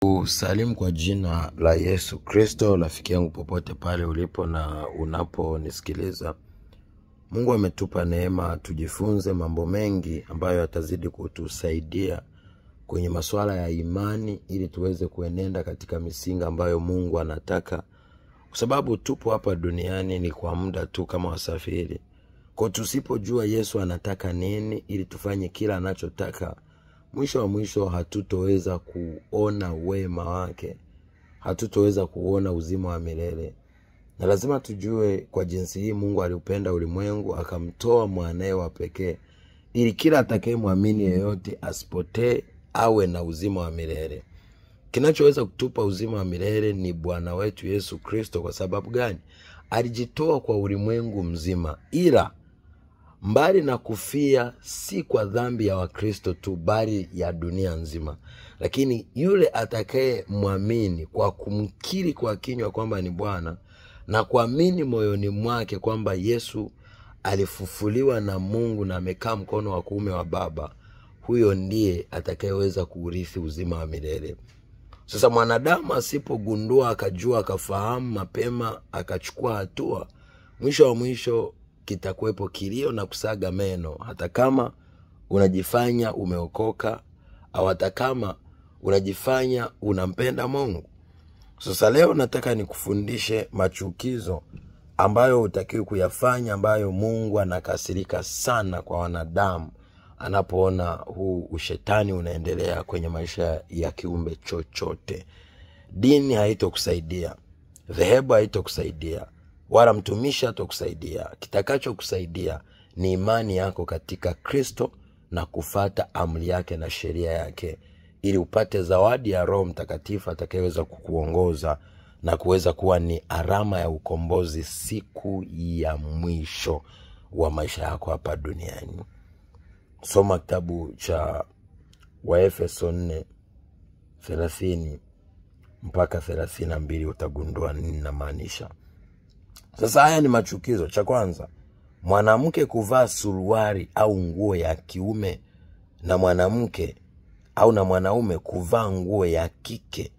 Usalimu kwa jina la Yesu Kristo. Rafiki yangu popote pale ulipo na unaponisikiliza, Mungu ametupa neema tujifunze mambo mengi ambayo yatazidi kutusaidia kwenye masuala ya imani, ili tuweze kuenenda katika misingi ambayo Mungu anataka, kwa sababu tupo hapa duniani ni kwa muda tu kama wasafiri. Kwa tusipojua Yesu anataka nini ili tufanye kila anachotaka, mwisho wa mwisho hatutoweza kuona wema wake, hatutoweza kuona uzima wa milele. Na lazima tujue kwa jinsi hii Mungu aliupenda ulimwengu akamtoa mwanae wa pekee, ili kila atakayemwamini yeyote asipotee, awe na uzima wa milele. Kinachoweza kutupa uzima wa milele ni Bwana wetu Yesu Kristo. Kwa sababu gani? Alijitoa kwa ulimwengu mzima, ila mbali na kufia si kwa dhambi ya Wakristo tu, bali ya dunia nzima. Lakini yule atakaye muamini kwa kumkiri kwa kinywa kwamba ni Bwana na kuamini moyoni mwake kwamba Yesu alifufuliwa na Mungu na amekaa mkono wa kuume wa Baba, huyo ndiye atakayeweza kuurithi uzima wa milele. Sasa mwanadamu asipogundua, akajua, akafahamu mapema, akachukua hatua, mwisho wa mwisho kitakuwepo kilio na kusaga meno, hata kama unajifanya umeokoka au hata kama unajifanya unampenda Mungu. Sasa leo nataka nikufundishe machukizo ambayo hutakiwi kuyafanya, ambayo Mungu anakasirika sana kwa wanadamu anapoona huu ushetani unaendelea kwenye maisha ya kiumbe chochote. Dini haitokusaidia, dhehebu haitokusaidia, wala mtumishi hatakusaidia. Kitakacho kusaidia ni imani yako katika Kristo na kufata amri yake na sheria yake, ili upate zawadi ya Roho Mtakatifu atakayeweza kukuongoza na kuweza kuwa ni alama ya ukombozi siku ya mwisho wa maisha yako hapa duniani. Soma kitabu cha Waefeso 4:30 mpaka 32, utagundua nini namaanisha. Sasa haya ni machukizo. Cha kwanza, mwanamke kuvaa suruali au nguo ya kiume, na mwanamke au na mwanaume kuvaa nguo ya kike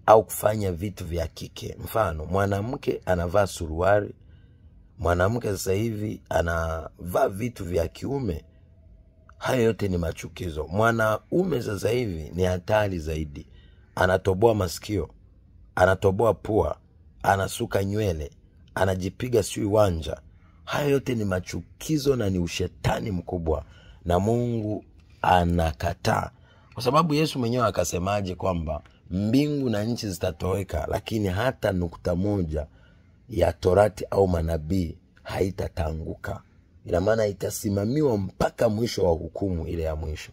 au kufanya vitu vya kike. Mfano, mwanamke anavaa suruali, mwanamke sasa hivi anavaa vitu vya kiume. Hayo yote ni machukizo. Mwanaume sasa hivi ni hatari zaidi. Anatoboa masikio, anatoboa pua, anasuka nywele, anajipiga sui wanja. Hayo yote ni machukizo na ni ushetani mkubwa, na Mungu anakataa. Kwa sababu Yesu mwenyewe akasemaje kwamba mbingu na nchi zitatoweka, lakini hata nukta moja ya Torati au manabii haitatanguka. Ina maana itasimamiwa mpaka mwisho wa hukumu ile ya mwisho.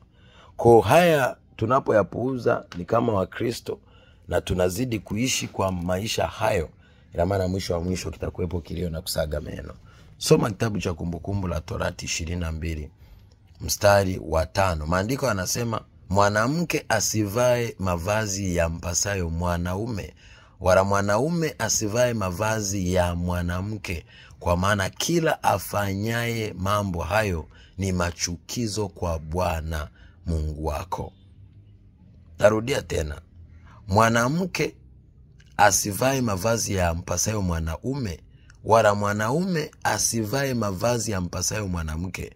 Kwa haya tunapoyapuuza ni kama Wakristo na tunazidi kuishi kwa maisha hayo, ina maana mwisho wa mwisho kitakuwepo kilio na kusaga meno. Soma kitabu cha Kumbukumbu la Torati 22 mstari wa 5. Maandiko yanasema, mwanamke asivae mavazi ya mpasayo mwanaume, wala mwanaume asivae mavazi ya mwanamke, kwa maana kila afanyaye mambo hayo ni machukizo kwa Bwana Mungu wako. Tarudia tena, mwanamke asivae mavazi ya mpasayo mwanaume, wala mwanaume asivae mavazi ya mpasayo mwanamke,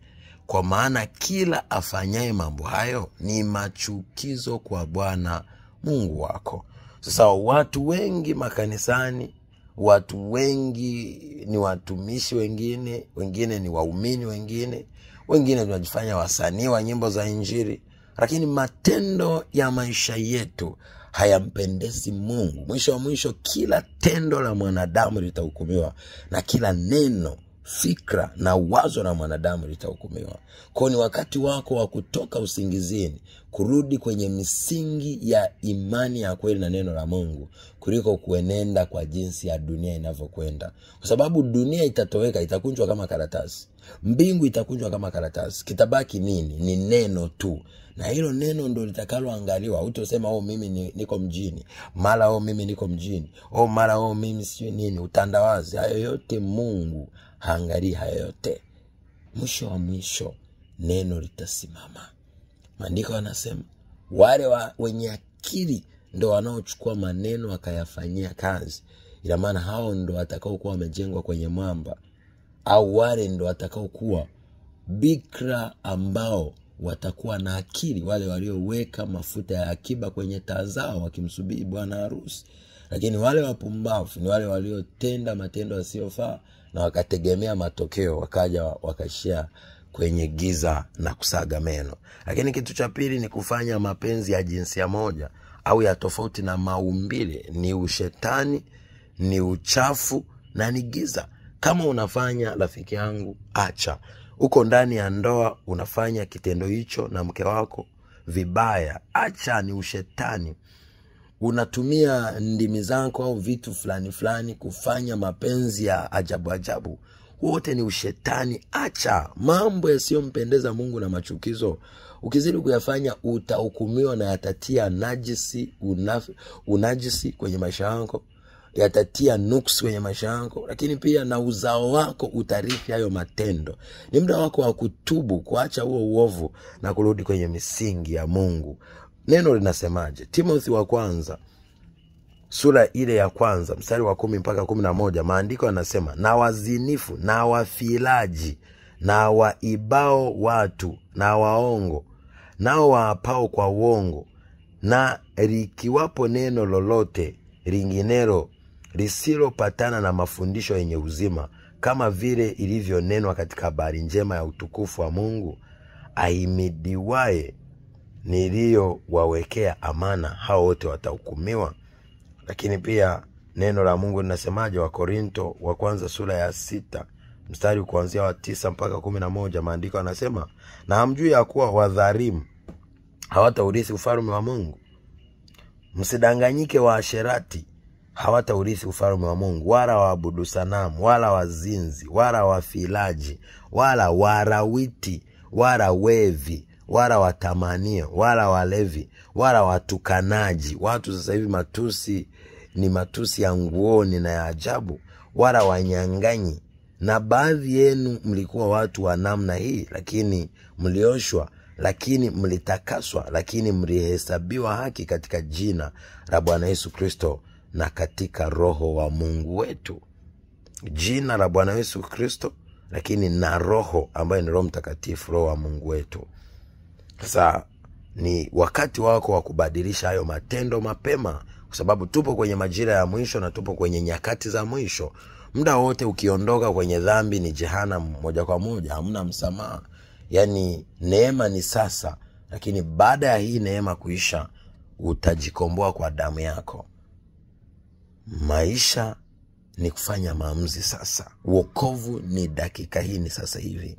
kwa maana kila afanyaye mambo hayo ni machukizo kwa Bwana Mungu wako. Sasa watu wengi makanisani, watu wengi ni watumishi, wengine ni waumini, wengine tunajifanya wasanii wa nyimbo za Injili, lakini matendo ya maisha yetu hayampendezi Mungu. Mwisho wa mwisho kila tendo la mwanadamu litahukumiwa, na kila neno, fikra na wazo la mwanadamu litahukumiwa. Kwa ni wakati wako wa kutoka usingizini, kurudi kwenye misingi ya imani ya kweli na neno la Mungu, kuliko kuenenda kwa jinsi ya dunia inavyokwenda. Kwa sababu dunia itatoweka, itakunjwa kama karatasi. Mbingu itakunjwa kama karatasi. Kitabaki nini? Ni neno tu. Na hilo neno ndio litakaloangaliwa. Utosema mimi niko mjini, mara mimi niko mjini, mara mimi sio nini, utandawazi. Hayo yote Mungu haangalii hayo yote. Mwisho wa mwisho neno litasimama. Maandiko yanasema wale wenye akili ndo wanaochukua maneno wakayafanyia kazi. Ila maana hao ndo watakao kuwa wamejengwa kwenye mwamba, au wale ndo watakao kuwa bikra ambao watakuwa na akili, wale walioweka mafuta ya akiba kwenye taa zao wakimsubiri bwana harusi. Lakini wale wapumbavu ni wale waliotenda matendo yasiyofaa na wakategemea matokeo, wakaja wakashia kwenye giza na kusaga meno. Lakini kitu cha pili ni kufanya mapenzi ya jinsia moja au ya tofauti na maumbile. Ni ushetani, ni uchafu na ni giza. Kama unafanya, rafiki yangu, acha. Uko ndani ya ndoa unafanya kitendo hicho na mke wako vibaya, acha, ni ushetani. Unatumia ndimi zako au vitu fulani fulani kufanya mapenzi ya ajabu ajabu, wote ni ushetani. Acha mambo yasiyompendeza Mungu na machukizo. Ukizidi kuyafanya utahukumiwa na yatatia unajisi kwenye maisha yako, yatatia nuksi kwenye maisha yako, lakini pia na uzao wako utarithi hayo matendo. Ni muda wako wa kutubu, kuacha huo uovu na kurudi kwenye misingi ya Mungu. Neno linasemaje? Timothy wa kwanza sura ile ya kwanza mstari wa 10 mpaka 11, maandiko yanasema, na wazinifu na wafilaji na waibao watu na waongo nao waapao kwa uongo, na likiwapo neno lolote linginelo lisilopatana na mafundisho yenye uzima, kama vile ilivyonenwa katika habari njema ya utukufu wa Mungu, ahimidiwaye niliyowawekea amana, hao wote watahukumiwa. Lakini pia neno la Mungu linasemaje? Wa Korinto wa kwanza sura ya 6 mstari kuanzia wa 9 mpaka 11, maandiko yanasema, na hamjui ya kuwa wadhalimu hawataurithi ufalme wa Mungu? Msidanganyike, waasherati hawataurithi ufalme wa Mungu, wala waabudu sanamu, wala wazinzi, wala wafilaji, wala warawiti, wala wevi, wala watamanio, wala walevi, wala watukanaji. Watu sasa hivi matusi ni matusi ya nguoni na ya ajabu. Wala wanyang'anyi. Na baadhi yenu mlikuwa watu wa namna hii, lakini mlioshwa, lakini mlitakaswa, lakini mlihesabiwa haki katika jina la Bwana Yesu Kristo na katika Roho wa Mungu wetu. Jina la Bwana Yesu Kristo, lakini na Roho ambaye ni Roho Mtakatifu, Roho wa Mungu wetu. Sasa ni wakati wako wa kubadilisha hayo matendo mapema, kwa sababu tupo kwenye majira ya mwisho na tupo kwenye nyakati za mwisho. Muda wote ukiondoka kwenye dhambi ni jehanamu moja kwa moja, hamna msamaha. Yani neema ni sasa, lakini baada ya hii neema kuisha utajikomboa kwa damu yako. Maisha ni kufanya maamuzi sasa. Wokovu ni dakika hii, ni sasa hivi.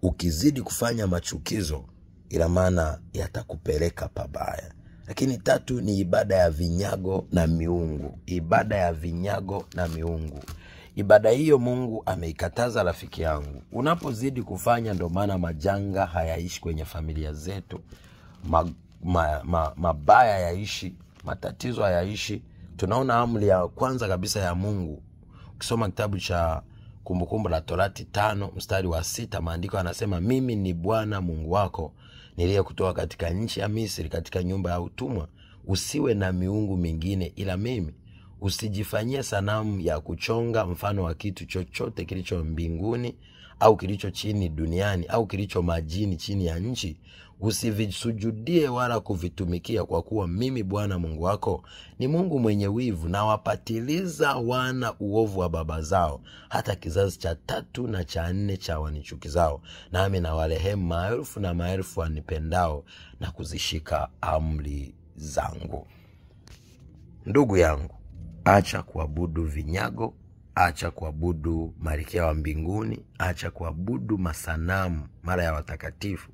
Ukizidi kufanya machukizo, ila maana yatakupeleka pabaya. Lakini tatu ni ibada ya vinyago na miungu. Ibada ya vinyago na miungu. Ibada hiyo Mungu ameikataza, rafiki yangu. Unapozidi kufanya, ndo maana majanga hayaishi kwenye familia zetu. Mabaya yaishi, matatizo hayaishi. Tunaona amri ya kwanza kabisa ya Mungu. Ukisoma kitabu cha Kumbukumbu la Torati 5 mstari wa 6, maandiko yanasema, mimi ni Bwana Mungu wako niliyekutoa katika nchi ya Misri, katika nyumba ya utumwa. Usiwe na miungu mingine ila mimi. Usijifanyie sanamu ya kuchonga mfano wa kitu chochote kilicho mbinguni au kilicho chini duniani au kilicho majini chini ya nchi. Usivisujudie wala kuvitumikia, kwa kuwa mimi Bwana Mungu wako ni Mungu mwenye wivu, na wapatiliza wana uovu wa baba zao hata kizazi cha 3 na cha 4 cha wanichukizao, nami na warehemu maelfu na maelfu wanipendao na kuzishika amri zangu. Ndugu yangu, acha kuabudu vinyago, acha kuabudu malkia wa mbinguni, acha kuabudu masanamu, mara ya watakatifu,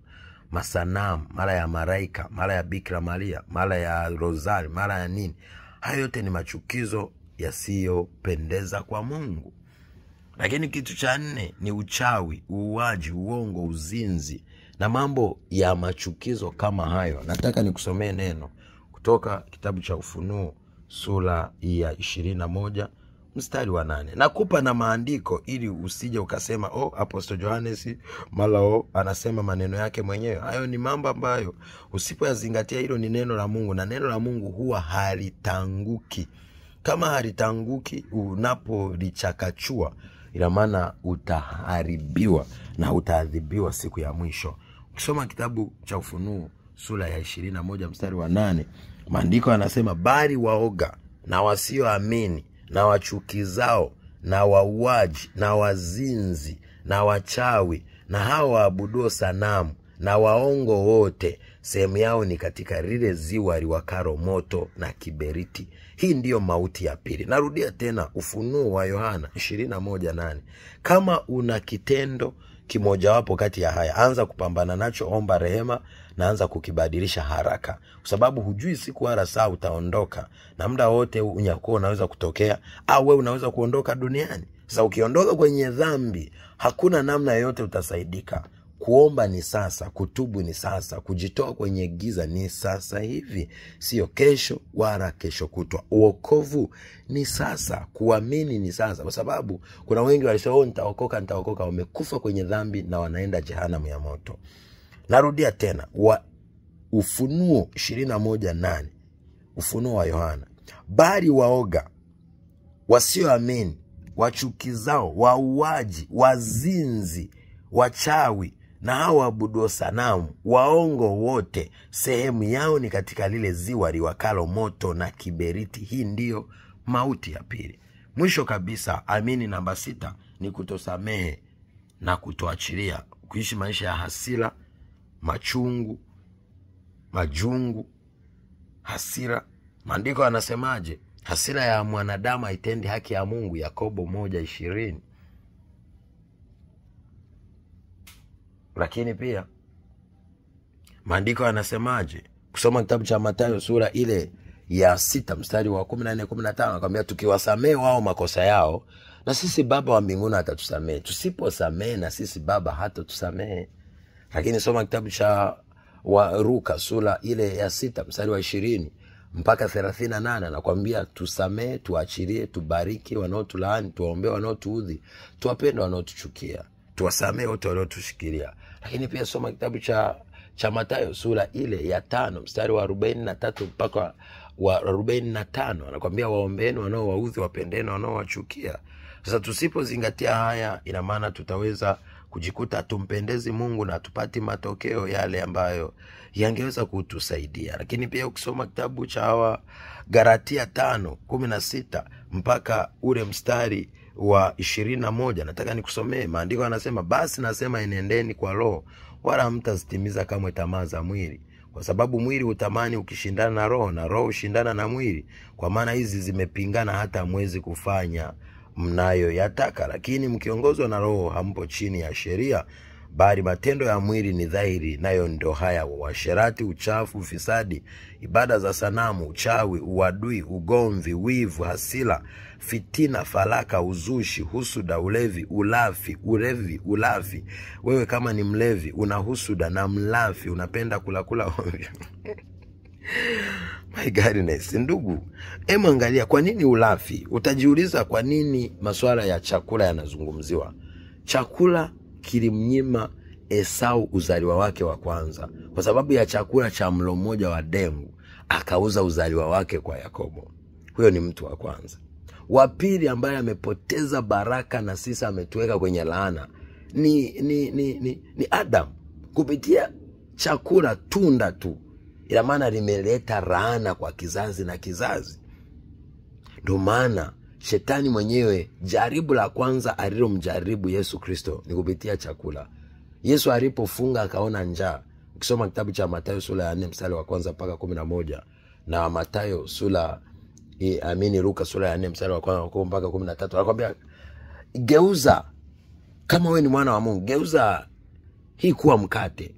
masanamu, mara ya malaika, mara ya Bikira Maria, mara ya Rozari, mara ya nini. Hayo yote ni machukizo yasiyopendeza kwa Mungu. Lakini kitu cha 4 ni uchawi, uuaji, uongo, uzinzi na mambo ya machukizo kama hayo. Nataka nikusomee neno kutoka kitabu cha Ufunuo sura ya 21 mstari wa 8. Nakupa na maandiko ili usije ukasema Apostle Johannes mala anasema maneno yake mwenyewe. Hayo ni mambo ambayo usipoyazingatia, hilo ni neno la Mungu, na neno la Mungu huwa halitanguki. Kama halitanguki, unapolichakachua, ina maana utaharibiwa na utaadhibiwa siku ya mwisho. Ukisoma kitabu cha Ufunuo sura ya 21 mstari wa 8, maandiko yanasema, bali waoga na wasioamini na wachukizao na wauaji na wazinzi na wachawi na hao waabuduo sanamu na waongo wote, sehemu yao ni katika lile ziwa liwakalo moto na kiberiti. Hii ndiyo mauti ya pili. Narudia tena, Ufunuo wa Yohana 21:8. Kama una kitendo kimojawapo kati ya haya, anza kupambana nacho, omba rehema na anza kukibadilisha haraka, kwa sababu hujui siku wala saa utaondoka, na muda wote unyakuo unaweza kutokea, au wewe unaweza kuondoka duniani. Sasa ukiondoka kwenye dhambi, hakuna namna yoyote utasaidika. Kuomba ni sasa, kutubu ni sasa, kujitoa kwenye giza ni sasa hivi, sio kesho wala kesho kutwa. Uokovu ni sasa, kuamini ni sasa, kwa sababu kuna wengi walisema nitaokoka, wamekufa kwenye dhambi na wanaenda jehanamu ya moto. Narudia tena, Ufunuo 21:8, Ufunuo wa Yohana, bali waoga, wasioamini, wachukizao, wauaji, wazinzi, wachawi na hao waabuduo sanamu, waongo wote, sehemu yao ni katika lile ziwa liwakalo moto na kiberiti. Hii ndiyo mauti ya pili. Mwisho kabisa, amini namba 6 ni kutosamehe na kutoachilia, kuishi maisha ya hasira, majungu, hasira. Maandiko yanasemaje? Hasira ya mwanadamu haitendi haki ya Mungu, Yakobo 1:20. Lakini pia maandiko yanasemaje? Kusoma kitabu cha Mathayo sura ile ya 6 mstari wa 14-15, anakuambia tukiwasamehe wao makosa yao, na sisi Baba wa mbinguni atatusamehe. Tusiposamehe, na sisi Baba hatatusamehe. Lakini soma kitabu cha Luka sura ile ya 6 mstari wa 20-38, anakuambia tusamehe, tuachilie, tubariki wanaotulaani, tuwaombee wanaotuudhi, tuwapende wanaotuchukia, tuwasamehe wote waliotushikilia. Lakini pia soma kitabu cha Mathayo sura ile ya 5 mstari wa 43 mpaka wa 45, anakuambia waombeeni wanaowaudhi, wapendeni wanaowachukia. Sasa tusipozingatia haya, ina maana tutaweza kujikuta tumpendezi Mungu na tupati matokeo yale ambayo yangeweza kutusaidia. Lakini pia ukisoma kitabu cha Galatia 5:16 mpaka ule mstari wa 21, nataka nikusomee. Maandiko yanasema, basi nasema enendeni kwa roho, wala mtazitimiza kamwe tamaa za mwili, kwa sababu mwili utamani ukishindana na roho, na roho ushindana na mwili, kwa maana hizi zimepingana hata hamwezi kufanya mnayoyataka. Lakini mkiongozwa na roho, hampo chini ya sheria. Bali matendo ya mwili ni dhahiri, nayo ndio haya: uasherati, uchafu, ufisadi, ibada za sanamu, uchawi, uadui, ugomvi, wivu, hasira, fitina, faraka, uzushi, husuda, ulevi, ulafi. Wewe kama ni mlevi, una husuda na mlafi, unapenda kula ovyo. My goodness, ndugu, angalia kwa nini ulafi. Utajiuliza kwa nini masuala ya chakula yanazungumziwa. Chakula kilimnyima Esau uzaliwa wake wa kwanza, kwa sababu ya chakula cha mlo mmoja wa dengu akauza uzaliwa wake kwa Yakobo. Huyo ni mtu wa kwanza. Wa pili ambaye amepoteza baraka na sisi ametuweka kwenye laana ni Adam. Kupitia chakula, tunda tu, ila maana limeleta laana kwa kizazi na kizazi. Ndio maana Shetani mwenyewe, jaribu la kwanza alilomjaribu Yesu Kristo ni kupitia chakula. Yesu alipofunga akaona njaa. Ukisoma kitabu cha Mathayo sura ya 4 mstari wa 1 mpaka 11, na Mathayo Luka sura ya 4 mstari wa 1 mpaka 13, anakuambia geuza, kama wewe ni mwana wa Mungu, geuza hii kuwa mkate.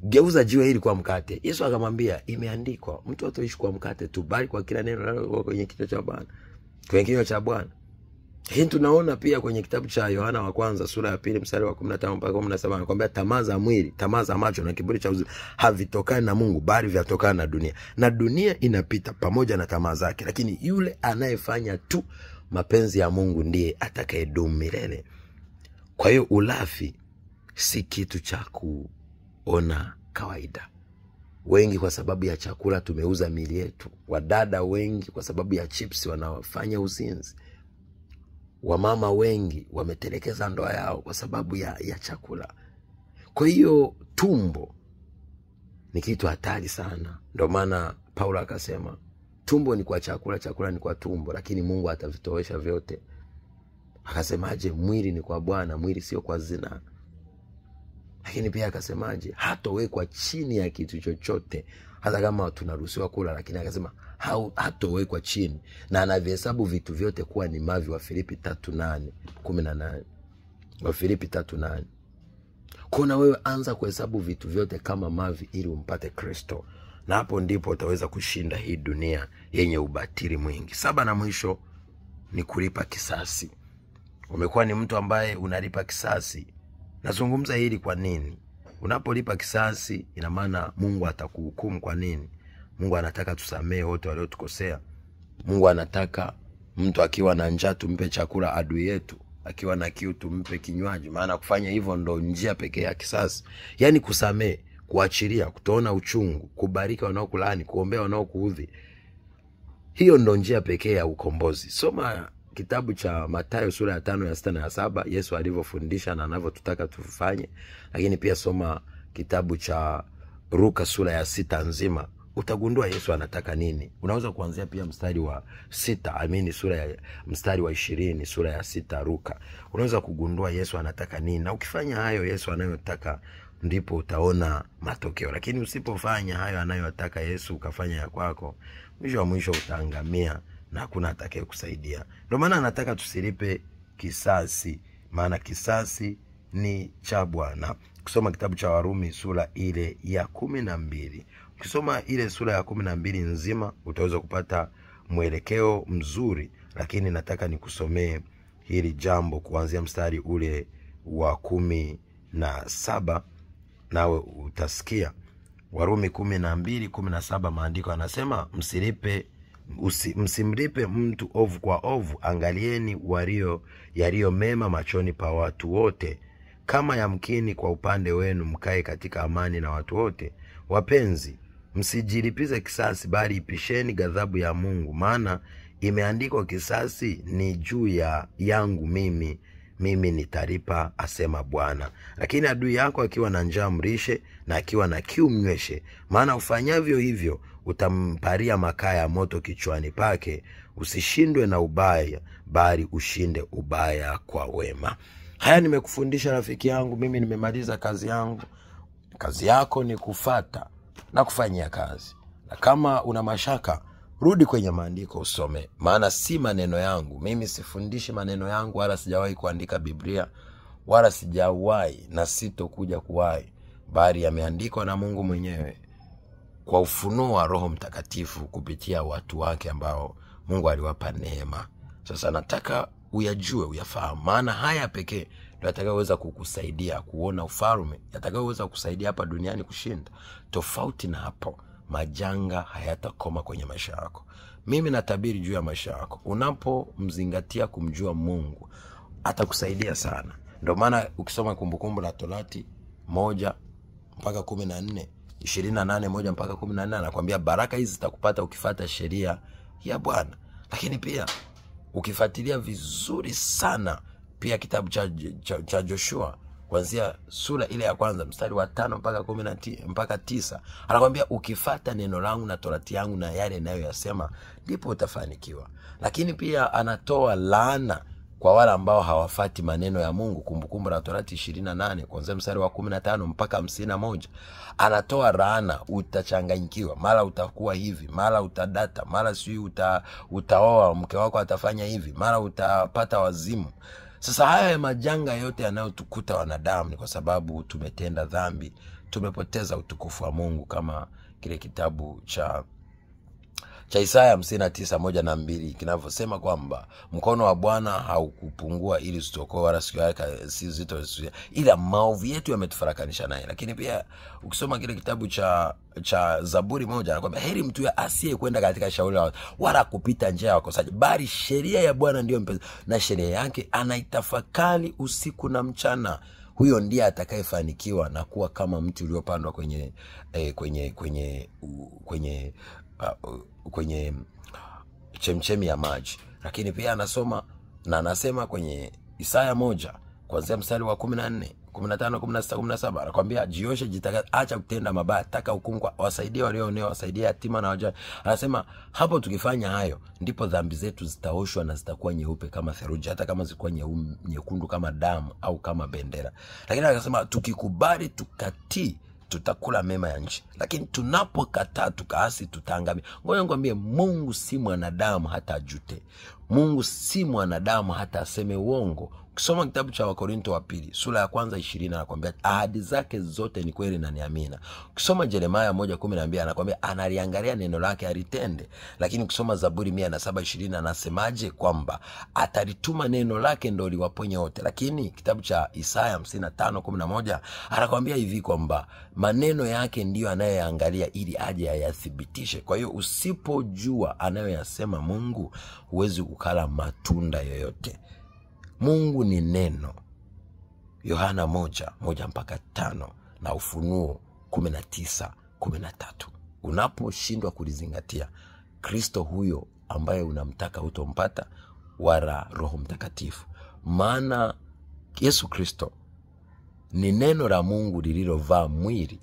Geuza jiwe hili kuwa mkate. Yesu akamwambia, imeandikwa, mtu hatoishi kwa mkate tu, bali kwa kila neno linalotoka kwenye kinywa cha Bwana. Hii tunaona pia kwenye kitabu cha Yohana wa kwanza sura ya 2 mstari wa 15 mpaka 17, anakuambia tamaa za mwili, tamaa za macho na kiburi cha uzima havitokani na Mungu, bali vyatokana na dunia. Na dunia inapita pamoja na tamaa zake, lakini yule anayefanya tu mapenzi ya Mungu ndiye atakayedumu milele. Kwa hiyo ulafi si kitu cha kuona kawaida. Wengi kwa sababu ya chakula tumeuza miili yetu. Wadada wengi kwa sababu ya chips wanafanya uzinzi. Wamama wengi wametelekeza ndoa yao kwa sababu ya chakula. Kwa hiyo tumbo ni kitu hatari sana. Ndio maana Paulo akasema tumbo ni kwa chakula, chakula ni kwa tumbo, lakini Mungu atavitowesha vyote. Akasemaje? Mwili ni kwa Bwana, mwili sio kwa zina. Lakini pia akasemaje? Hatowekwa chini ya kitu chochote, hata kama tunaruhusiwa kula, lakini akasema hatowekwa chini, na anavihesabu vitu vyote kuwa ni mavi. Wa Filipi 3:8-18. Wa Filipi 3:8. Kuna wewe anza kuhesabu vitu vyote kama mavi ili umpate Kristo, na hapo ndipo utaweza kushinda hii dunia yenye ubatili mwingi. 7 na mwisho ni kulipa kisasi. Umekuwa ni mtu ambaye unalipa kisasi. Nazungumza hili kwa nini? Unapolipa kisasi ina maana Mungu atakuhukumu. Kwa nini? Mungu anataka tusamehe wote waliotukosea. Mungu anataka mtu akiwa na njaa tumpe chakula adui yetu, akiwa na kiu tumpe kinywaji, maana kufanya hivyo ndo njia pekee ya kisasi. Yaani kusamehe, kuachilia, kutoona uchungu, kubariki wanaokulaani, kuombea wanaokuudhi. Hiyo ndo njia pekee ya ukombozi. Soma kitabu cha Mathayo sura ya 5 ya 6 na ya 7, Yesu alivyofundisha na anavyotutaka tufanye. Lakini pia soma kitabu cha Luka sura ya 6 nzima, utagundua Yesu anataka nini. Unaweza kuanzia pia mstari wa 6, sura ya mstari wa 20, sura ya 6 Luka. Unaweza kugundua Yesu anataka nini, na ukifanya hayo Yesu anayotaka ndipo utaona matokeo. Lakini usipofanya hayo anayotaka Yesu ukafanya ya kwako, mwisho wa mwisho utaangamia na hakuna atakaye kusaidia. Ndio maana anataka tusilipe kisasi, maana kisasi ni cha Bwana. Kusoma kitabu cha Warumi sura ile ya 12. Ukisoma ile sura ya 12 nzima utaweza kupata mwelekeo mzuri, lakini nataka nikusomee hili jambo kuanzia mstari ule wa 17 nawe utasikia. Warumi 12:17, maandiko yanasema msimlipe mtu ovu kwa ovu, angalieni yaliyo mema machoni pa watu wote. Kama yamkini kwa upande wenu mkae katika amani na watu wote. Wapenzi, msijilipize kisasi, bali ipisheni ghadhabu ya Mungu, maana imeandikwa, kisasi ni juu yangu, mimi nitalipa, asema Bwana. Lakini adui yako akiwa na njaa mlishe, na akiwa na kiu mnyweshe, maana ufanyavyo hivyo utamparia makaa ya moto kichwani pake. Usishindwe na ubaya, bali ushinde ubaya kwa wema. Haya nimekufundisha rafiki yangu. Mimi nimemaliza kazi yangu. Kazi yako ni kufata na kufanyia kazi. Na kama una mashaka, rudi kwenye maandiko usome, maana si maneno yangu. Mimi sifundishi maneno yangu, wala sijawahi kuandika Biblia, wala sijawahi na sitokuja kuwahi, bali yameandikwa na Mungu mwenyewe kwa ufunuo wa Roho Mtakatifu kupitia watu wake ambao Mungu aliwapa neema. Sasa nataka uyajue, uyafahamu, maana haya pekee ndio yatakayoweza kukusaidia kuona ufalme, yatakayoweza kusaidia hapa duniani kushinda. Tofauti na hapo, majanga hayatakoma kwenye maisha yako. Mimi natabiri juu ya maisha yako, unapomzingatia kumjua Mungu atakusaidia sana. Ndio maana ukisoma Kumbukumbu la Torati 1-14, 28:1-14, anakuambia baraka hizi zitakupata ukifuata sheria ya Bwana. Lakini pia ukifuatilia vizuri sana pia kitabu cha Joshua kuanzia sura ile ya kwanza mstari wa 5-9, anakuambia ukifuata neno langu na torati yangu na yale ninayoyasema ndipo utafanikiwa. Lakini pia anatoa laana kwa wale ambao hawafati maneno ya Mungu. Kumbukumbu la Torati 28 kuanzia mstari wa 15-51, anatoa laana. Utachanganyikiwa, mara utakuwa hivi, mara utadata, mara sijui utaoa mke wako atafanya hivi, mara utapata wazimu. Sasa haya majanga yote yanayotukuta wanadamu ni kwa sababu tumetenda dhambi, tumepoteza utukufu wa Mungu, kama kile kitabu cha Isaya 59:1-2 kinavyosema kwamba mkono wa Bwana haukupungua ili usitokoe, wala sikio lake si zito ila maovu yetu yametufarakanisha naye. Lakini pia ukisoma kile kitabu cha Zaburi 1 anakuambia heri mtu asiye kwenda katika shauri la wala kupita njia ya wakosaji, bali sheria ya Bwana ndio mpenzi, na sheria yake anaitafakari usiku na mchana. Huyo ndiye atakayefanikiwa na kuwa kama mti uliopandwa kwenye chemchemi ya maji. Lakini pia anasema kwenye Isaya 1 kuanzia mstari wa 14, 15, 16, 17 anakuambia jioshe, jitakaze, acha kutenda mabaya, taka hukumu, wasaidie walioonewa, wasaidie yatima na wajane. Anasema hapo tukifanya hayo ndipo dhambi zetu zitaoshwa na zitakuwa nyeupe kama theluji, hata kama zilikuwa nyekundu kama damu au kama bendera. Lakini akasema tukikubali tukatii tutakula mema ya nchi, lakini tunapokataa tukaasi tutaangamia. Ngoja nikwambie, Mungu si mwanadamu hata ajute. Mungu si mwanadamu hata aseme uongo. Ukisoma kitabu cha Wakorinto wa 2 sura ya 1:20 anakuambia ahadi zake zote ni kweli na ni amina. Ukisoma Yeremia 1:12 anakuambia analiangalia neno lake alitende. Lakini ukisoma Zaburi 107:20 anasemaje kwamba atalituma neno lake ndio liwaponye wote. Lakini kitabu cha Isaya 55:11 anakuambia hivi kwamba maneno yake ndiyo anayoyaangalia ili aje ayathibitishe. Kwa hiyo usipojua anayoyasema Mungu, huwezi kukala matunda yoyote. Mungu ni neno. Yohana 1:1-5 na Ufunuo 19:13. Unaposhindwa kulizingatia, Kristo huyo ambaye unamtaka hutompata, wala Roho Mtakatifu. Maana Yesu Kristo ni neno la Mungu lililovaa mwili,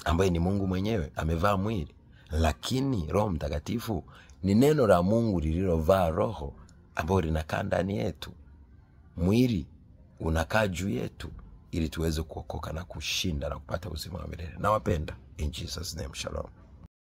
ambaye ni Mungu mwenyewe amevaa mwili. Lakini Roho Mtakatifu ni neno la Mungu lililovaa roho, ambayo linakaa ndani yetu. Mwili unakaa juu yetu ili tuweze kuokoka na kushinda na kupata uzima wa milele. Nawapenda. In Jesus name, shalom.